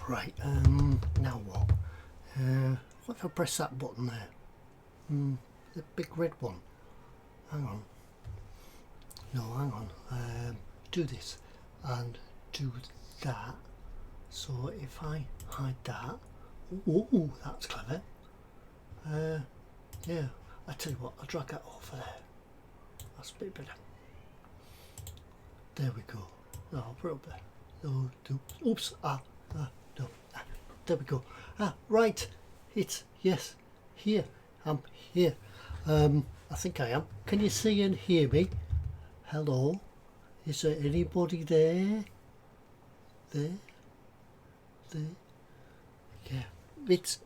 Right, now what? What if I press that button there? The big red one. Hang on. No, hang on. Do this and do that. So if I hide that, oh, that's clever. Yeah, I tell you what, I'll drag that over there. That's a bit better. There we go. No, I'll put it up there. Oh, oops. No. There we go. Right. It's yes. Here. I'm here. I think I am. Can you see and hear me? Hello. Is there anybody there? There. Yeah. It's.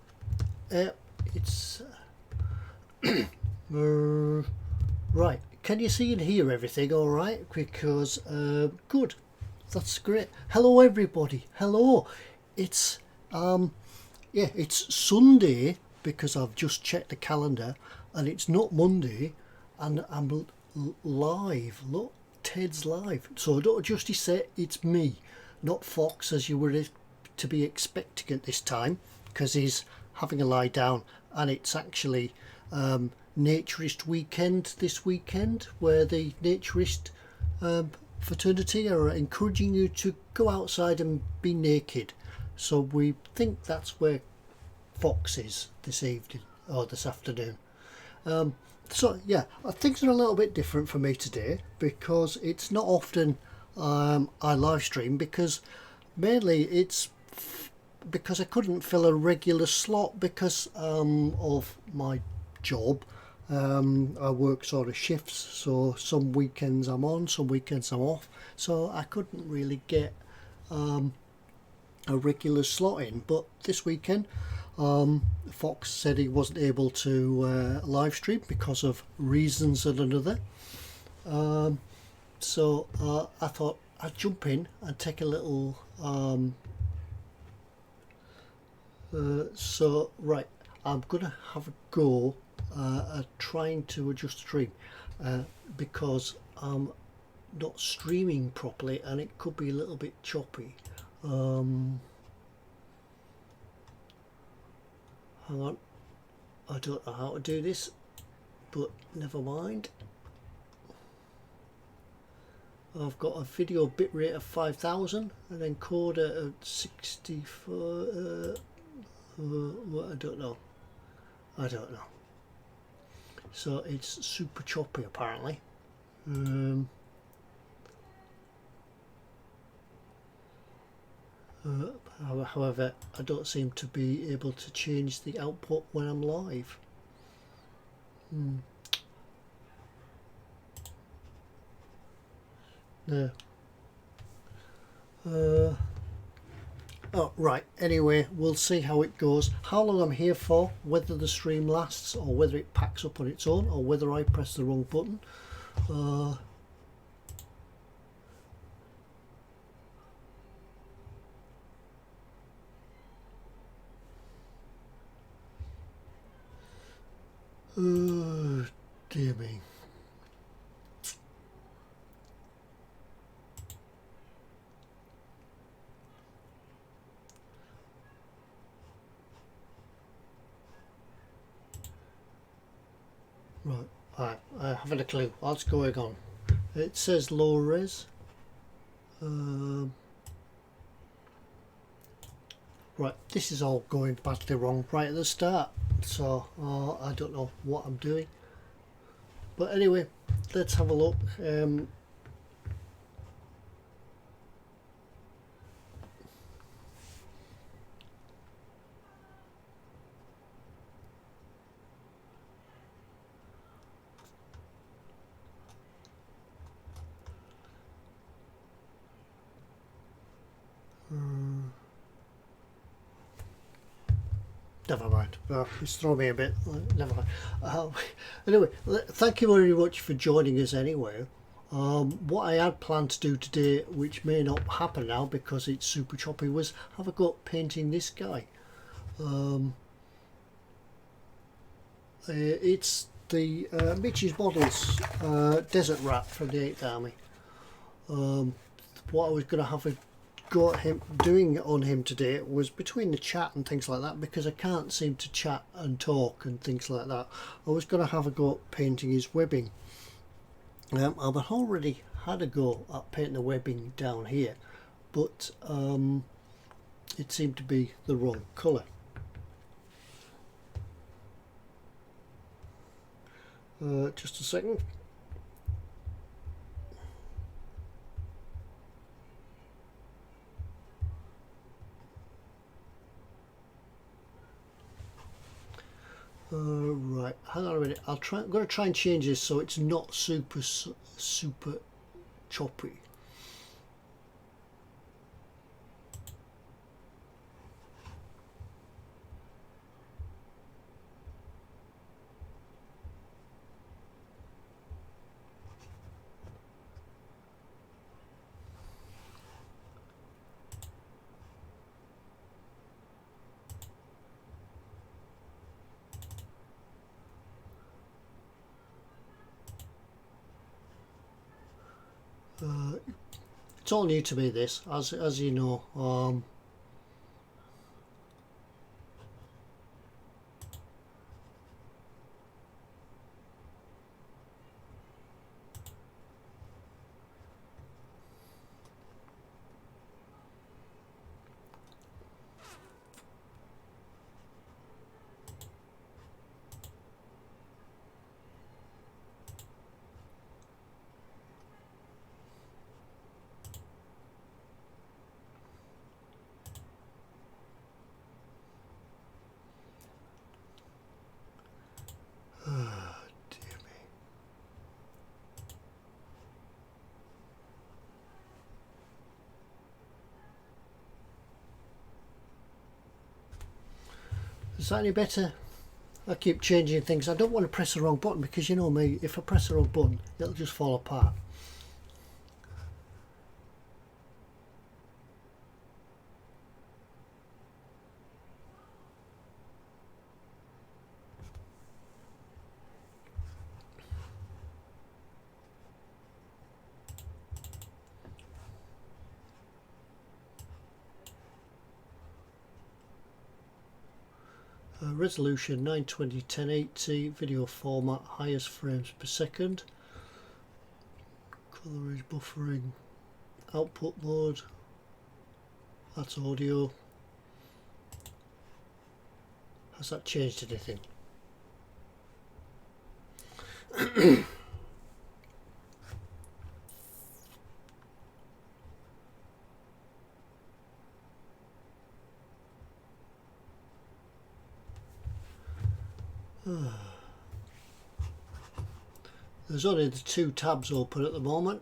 Right. Can you see and hear everything? All right. Because good. That's great. Hello, everybody. Hello. It's it's Sunday because I've just checked the calendar, and it's not Monday, and I'm live. Look, Ted's live. So don't just say it's me, not Fox, as you were to be expecting at this time, because he's having a lie down, and it's actually Naturist weekend this weekend, where the Naturist fraternity are encouraging you to go outside and be naked. So we think that's where Fox is this evening or this afternoon. So yeah, things are a little bit different for me today, because it's not often I live stream, because mainly it's because I couldn't fill a regular slot because of my job. I work sort of shifts, so some weekends I'm on, some weekends I'm off, so I couldn't really get a regular slot in. But this weekend Fox said he wasn't able to live stream because of reasons and another, so I thought I'd jump in and take a little so right, I'm gonna have a go at trying to adjust the stream because I'm not streaming properly and it could be a little bit choppy. Hang on, I don't know how to do this, but never mind. I've got a video bitrate of 5000 and encoder at 64. I don't know. So it's super choppy apparently. However, I don't seem to be able to change the output when I'm live. No. Oh, right, anyway, we'll see how it goes, how long I'm here for, whether the stream lasts or whether it packs up on its own or whether I press the wrong button. Oh, dear me. Right, I haven't a clue what's going on. It says low res. Right, this is all going badly wrong right at the start, so I don't know what I'm doing. But anyway, let's have a look. Never mind. It's thrown me a bit. Never mind. Anyway, thank you very much for joining us anyway. What I had planned to do today, which may not happen now because it's super choppy, was have a go at painting this guy. It's the Mitch's Models Desert Rat from the 8th Army. What I was going to have a got him doing on him today was between the chat and things like that, because I can't seem to chat and talk and things like that. I was going to have a go at painting his webbing. I've already had a go at painting the webbing down here, but it seemed to be the wrong colour. Just a second. Right, hang on a minute. I'm going to try and change this so it's not super choppy. It's all new to me, this, as you know. Dear me. Is that any better? I keep changing things. I don't want to press the wrong button, because you know me, if I press the wrong button it'll just fall apart. Resolution 920 1080, video format highest frames per second, coverage buffering, output mode, that's audio. Has that changed anything? There's only the 2 tabs open at the moment.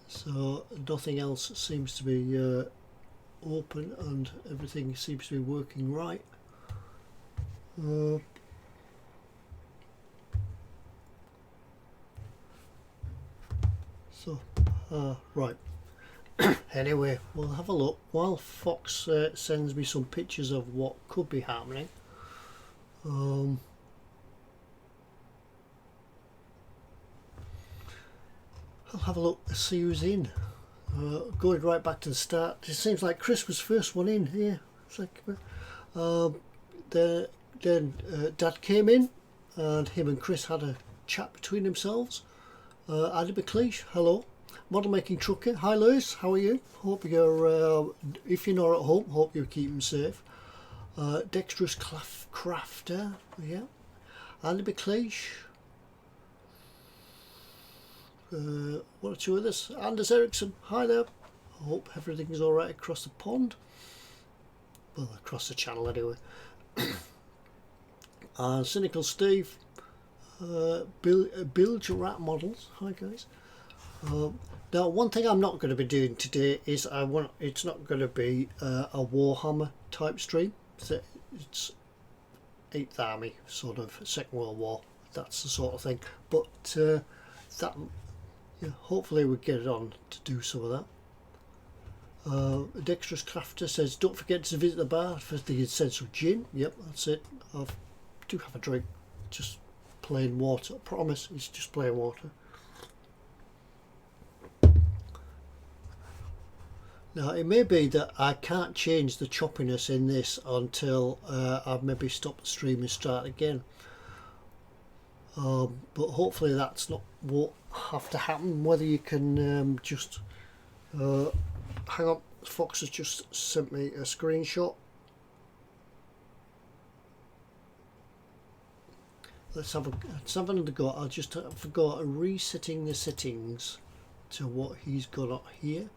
So nothing else seems to be open, and everything seems to be working right. Right. Anyway, we'll have a look while Fox sends me some pictures of what could be happening. I'll have a look to see who's in. Going right back to the start, it seems like Chris was first one in here. It's like, then Dad came in, and him and Chris had a chat between themselves. Andy McLeish, hello. Model making trucker, hi Lewis, how are you? Hope you're, if you're not at home, hope you're keeping safe. Dexterous crafter, yeah. Andy McLeish. One or two others. Anders Ericsson, hi there. Hope everything's alright across the pond. Well, across the channel anyway. Cynical Steve. Bill Giraffe Models, hi guys. Now, one thing I'm not going to be doing today is it's not going to be a Warhammer type stream. It's 8th Army, sort of Second World War, that's the sort of thing. But that, yeah, hopefully we'll get it on to do some of that. Dexterous Crafter says, don't forget to visit the bar for the essential gin. Yep, that's it. I do have a drink, just plain water. I promise, it's just plain water. Now it may be that I can't change the choppiness in this until I maybe stop the stream and start again. But hopefully that's not what have to happen. Whether you can just hang on, Fox has just sent me a screenshot. Let's have another go. I just forgot resetting the settings to what he's got up here.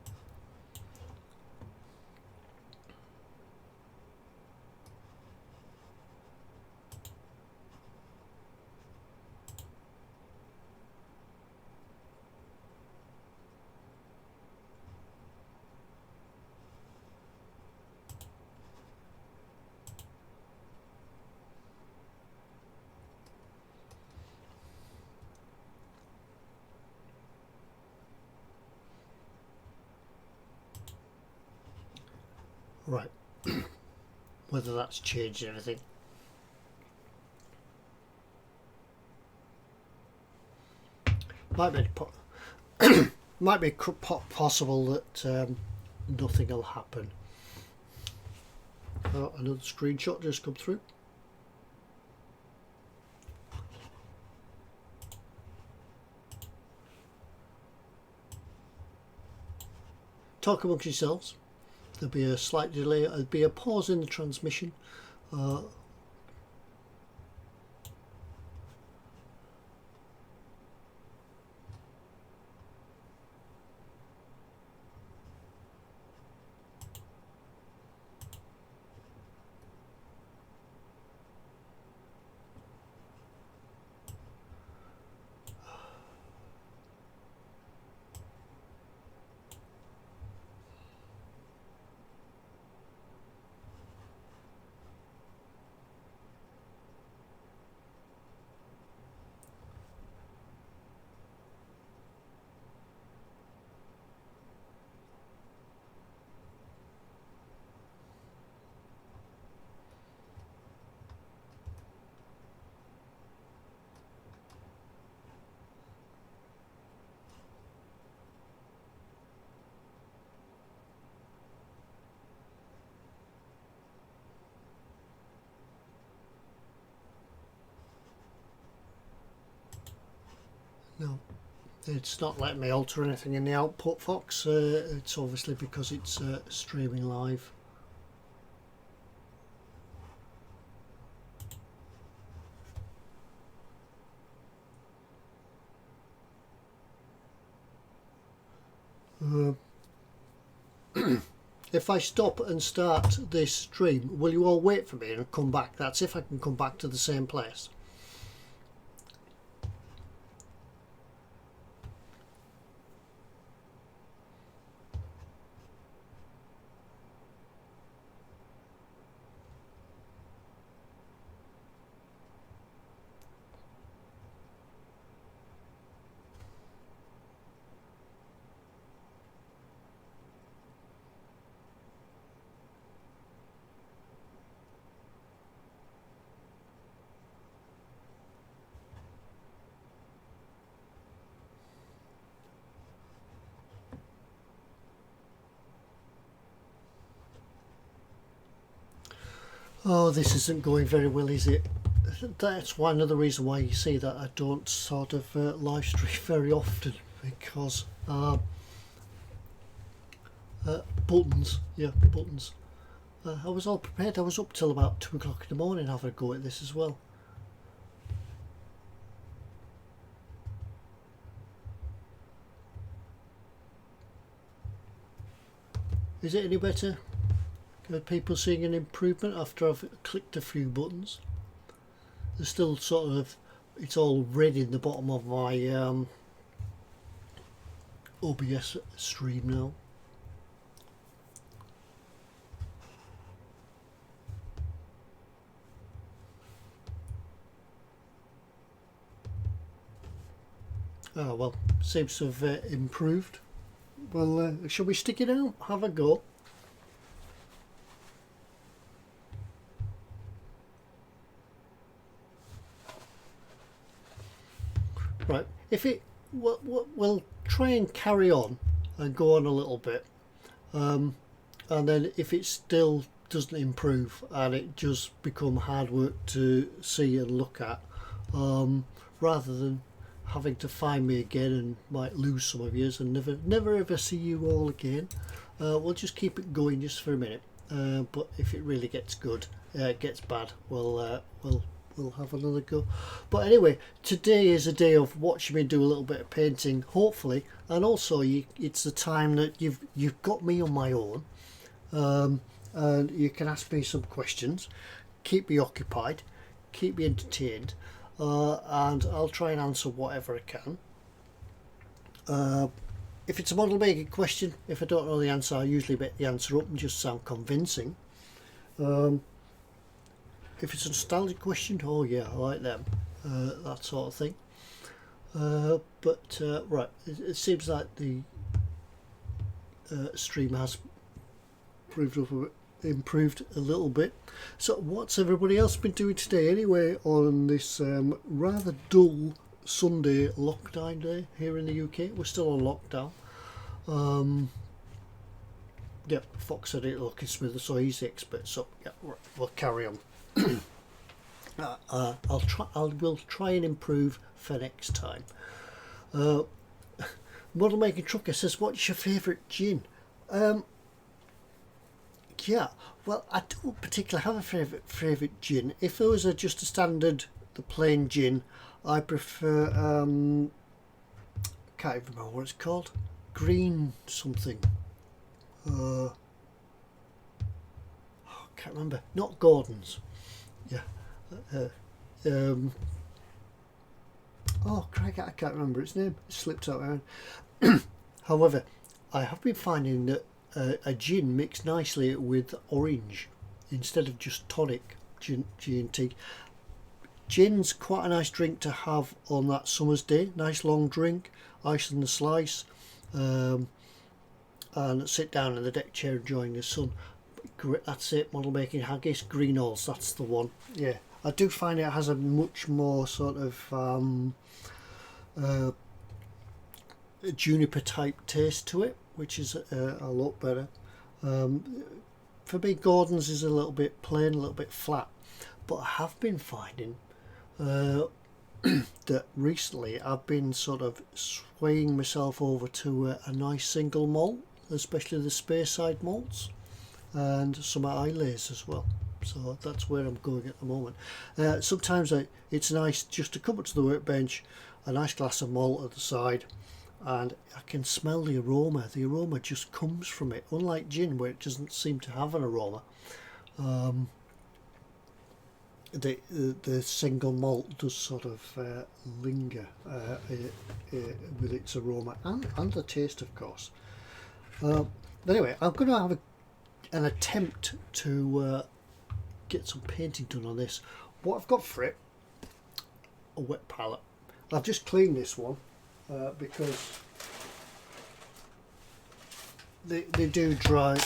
Right, whether that's changed anything. Might be possible that nothing will happen. Oh, another screenshot just come through. Talk amongst yourselves. There'll be a slight delay. There'll be a pause in the transmission. No, it's not letting me alter anything in the output, Fox. It's obviously because it's streaming live. If I stop and start this stream, will you all wait for me and come back? That's if I can come back to the same place. Oh, this isn't going very well, is it? That's one of the reasons why you see that I don't sort of live stream very often, because buttons, yeah, buttons. I was all prepared. I was up till about 2 o'clock in the morning having a go at this as well. Is it any better? Are people seeing an improvement after I've clicked a few buttons? There's still sort of, it's all red in the bottom of my OBS stream now. Oh well, seems to have improved. Well, shall we stick it out? Have a go. Right, if it, we'll try and carry on and go on a little bit. and then if it still doesn't improve and it just become hard work to see and look at, rather than having to find me again and might lose some of you and never ever see you all again, we'll just keep it going just for a minute. But if it really gets good, gets bad, we'll have another go. But anyway, today is a day of watching me do a little bit of painting, hopefully, and also it's the time that you've got me on my own, and you can ask me some questions, keep me occupied, keep me entertained, and I'll try and answer whatever I can. If it's a model making question, if I don't know the answer, I usually make the answer up and just sound convincing. If it's a nostalgic question, oh yeah, I like them, that sort of thing. Right, it seems like the stream has improved a little bit. So what's everybody else been doing today anyway on this rather dull Sunday lockdown day here in the UK? We're still on lockdown. Yeah, Fox said it looking smoother, so he's the expert. So yeah, right, we'll carry on. I will try and improve for next time. Model Making Trucker says, what's your favourite gin? Yeah, well, I don't particularly have a favourite gin. If there was just a standard, the plain gin, I prefer, can't even remember what it's called, green something. Can't remember. Not Gordon's. Yeah. Oh, Craig, I can't remember its name. It slipped out my hand. However, I have been finding that a gin mixed nicely with orange instead of just tonic G&T. Gin's quite a nice drink to have on that summer's day. Nice long drink, ice in the slice, and sit down in the deck chair enjoying the sun. That's it, Model Making Haggis, green oils, that's the one. Yeah, I do find it has a much more sort of juniper type taste to it, which is a lot better. For me, Gordon's is a little bit plain, a little bit flat, but I have been finding that recently I've been sort of swaying myself over to a nice single malt, especially the Speyside malts, and some Islays as well. So that's where I'm going at the moment. Sometimes it's nice just to come up to the workbench, a nice glass of malt at the side, and I can smell the aroma. The aroma just comes from it, unlike gin where it doesn't seem to have an aroma. The single malt does sort of linger with its aroma and the taste, of course. Anyway, I'm going to have an attempt to get some painting done on this. What I've got for it, a wet palette. I've just cleaned this one because they do dry.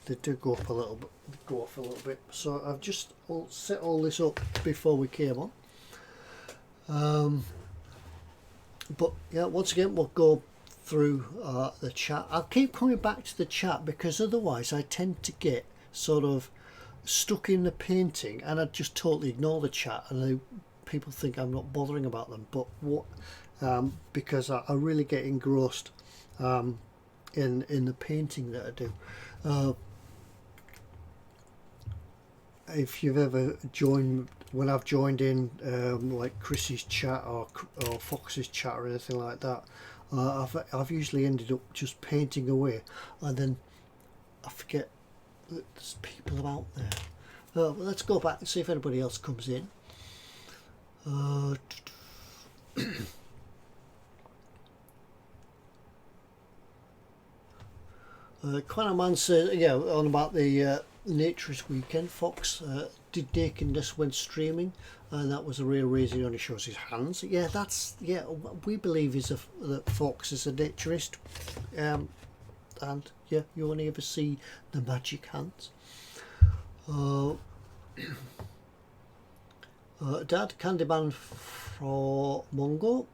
They do go up a little bit. Go off a little bit. So I've just set all this up before we came on. But yeah, once again we'll go through the chat. I'll keep coming back to the chat because otherwise I tend to get sort of stuck in the painting and I just totally ignore the chat, and people think I'm not bothering about them. But what? Because I really get engrossed in the painting that I do. If you've ever joined, when I've joined in like Chris's chat or Fox's chat or anything like that, I've usually ended up just painting away, and then I forget that there's people out there. Well, let's go back and see if anybody else comes in. Quanaman says, yeah, on about the Naturist weekend. Fox did nakedness when streaming, and that was the real reason he only shows his hands. Yeah, we believe that Fox is a naturist, and yeah, you only ever see the magic hands. Dad, Candyman for Mongo.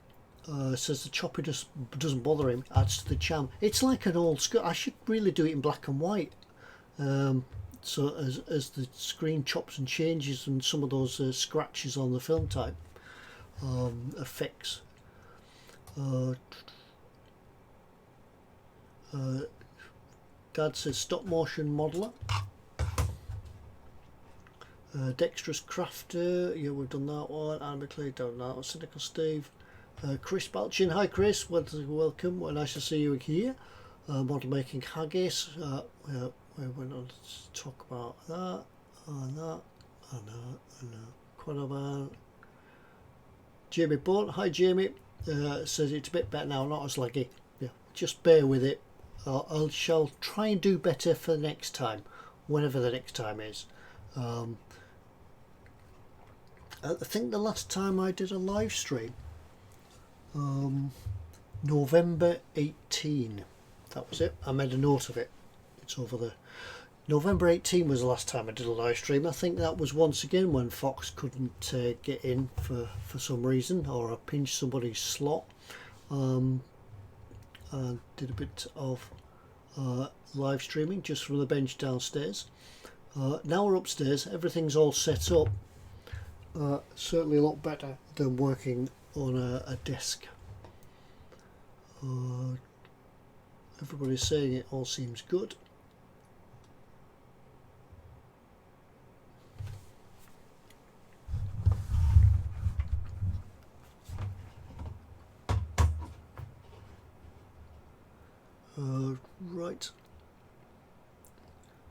says the choppiness doesn't bother him, adds to the charm. It's like an old school. I should really do it in black and white. So as the screen chops and changes, and some of those scratches on the film type effects. Dad says stop motion modeler. Dexterous crafter, yeah, we've done that one. Animically done that one. Cynical Steve. Chris Balchin, hi Chris, welcome. Well, nice to see you here. Model making haggis. We went on to talk about that and that and that and that. Quite about Jamie Bond, hi Jamie. Says it's a bit better now, not as laggy. Yeah, just bear with it. I shall try and do better for the next time, whenever the next time is. I think the last time I did a live stream, November 18, that was it. I made a note of it. It's over there. November 18 was the last time I did a live stream. I think that was once again when Fox couldn't get in for some reason, or I pinched somebody's slot. And did a bit of live streaming just from the bench downstairs. Now we're upstairs, everything's all set up. Certainly a lot better than working on a desk. Everybody's saying it all seems good. Right.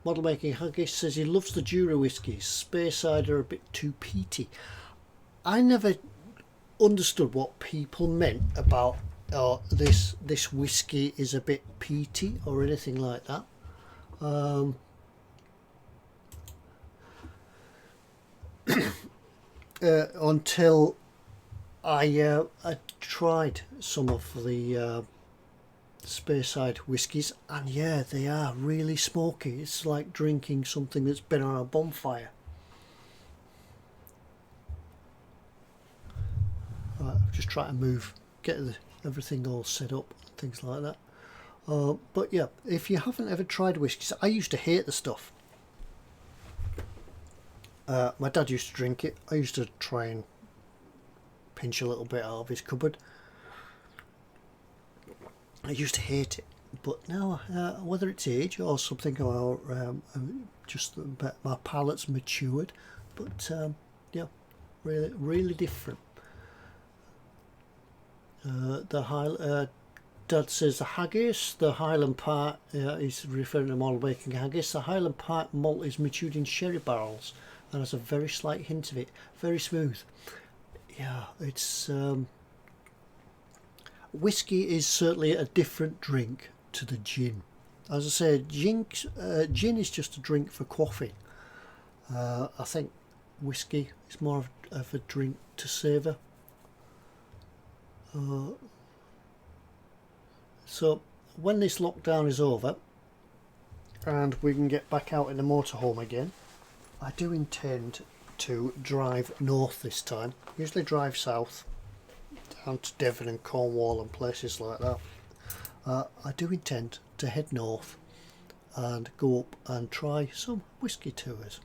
Model making haggis says he loves the Jura whiskies. Speyside are a bit too peaty. I never understood what people meant about this whiskey is a bit peaty or anything like that. Until I tried some of the Speyside whiskies, and yeah, they are really smoky. It's like drinking something that's been on a bonfire. Right, I'm just trying to move, get everything all set up, things like that. But yeah, if you haven't ever tried whiskies, I used to hate the stuff. My dad used to drink it. I used to try and pinch a little bit out of his cupboard. I used to hate it, but now whether it's age or something, or just my palate's matured, but yeah, really different. Dad says the haggis, the Highland Park, he's referring to model making haggis. The Highland Park malt is matured in sherry barrels and has a very slight hint of it. Very smooth. Yeah, it's. Whiskey is certainly a different drink to the gin. As I said, gin is just a drink for quaffing. I think whiskey is more of a drink to savour. So when this lockdown is over and we can get back out in the motorhome again, I do intend to drive north this time. Usually drive south down to Devon and Cornwall and places like that. I do intend to head north and go up and try some whisky tours,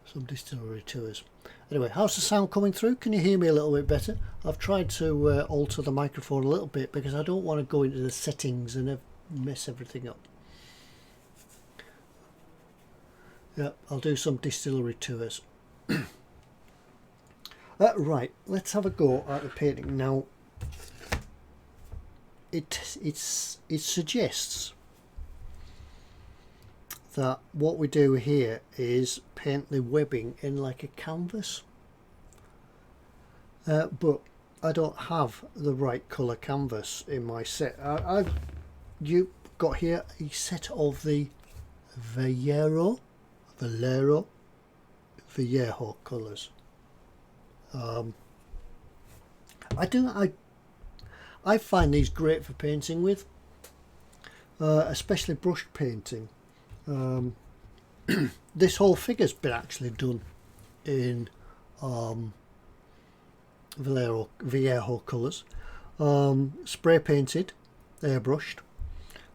some distillery tours. Anyway, how's the sound coming through? Can you hear me a little bit better? I've tried to alter the microphone a little bit because I don't want to go into the settings and mess everything up. Yeah, I'll do some distillery tours. Right, let's have a go at the painting now. It suggests that what we do here is paint the webbing in like a canvas, but I don't have the right colour canvas in my set. You got here a set of the Vallejo colours. I find these great for painting with, especially brush painting. This whole figure's been actually done in Vallejo colours. spray painted, airbrushed.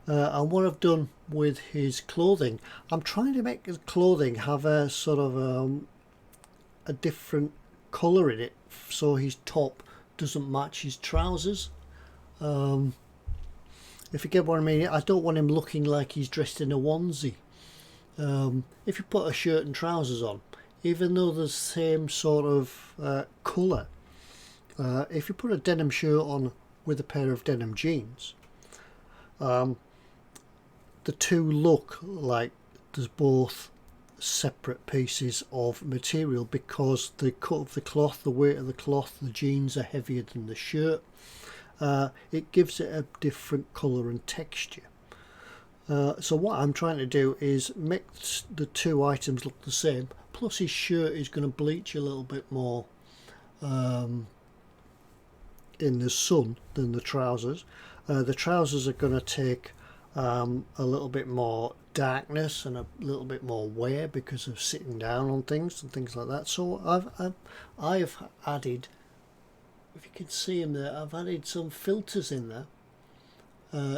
And what I've done with his clothing, I'm trying to make his clothing have a sort of a different colour in it, so his top doesn't match his trousers. If you get what I mean, I don't want him looking like he's dressed in a onesie. If you put a shirt and trousers on, even though they're the same sort of colour, if you put a denim shirt on with a pair of denim jeans, the two look like there's both separate pieces of material, because the cut of the cloth, the weight of the cloth, the jeans are heavier than the shirt. It gives it a different colour and texture. So what I'm trying to do is make the two items look the same, plus his shirt is going to bleach a little bit more in the sun than the trousers. The trousers are going to take a little bit more darkness and a little bit more wear because of sitting down on things and things like that. So I've added, if you can see them there, I've added some filters in there.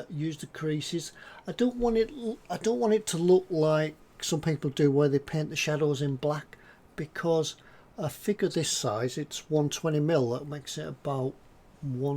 Use the creases. I don't want it to look like some people do, where they paint the shadows in black, because a figure this size, it's 120mm, that makes it about